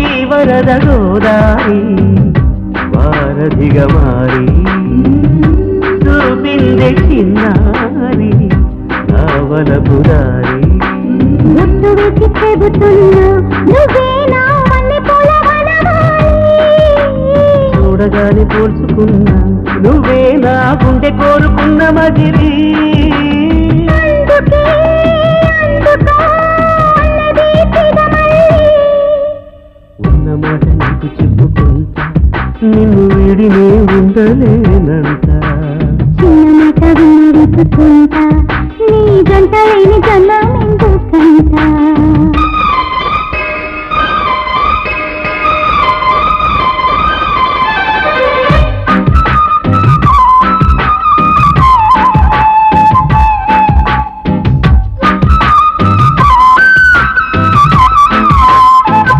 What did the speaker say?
ఈ వరద గోదారి వారధిగా మారి చూపిందే చిన్నారి నావల పురారి గుర్తు వేసి చెబుతున్నా నువ్వేనా మల్లె పూల చూడగానే పోల్చుకున్నా నువ్వే నా గుండె కోరుకున్న మజిలి ఉన్న మాట నీకు చెప్పుకుంటా నిన్ను వీడినే ఉండలేనంట చిన్న మాట వినుకుంటా నీ గంట లేని జన్మ ఎందుకంటా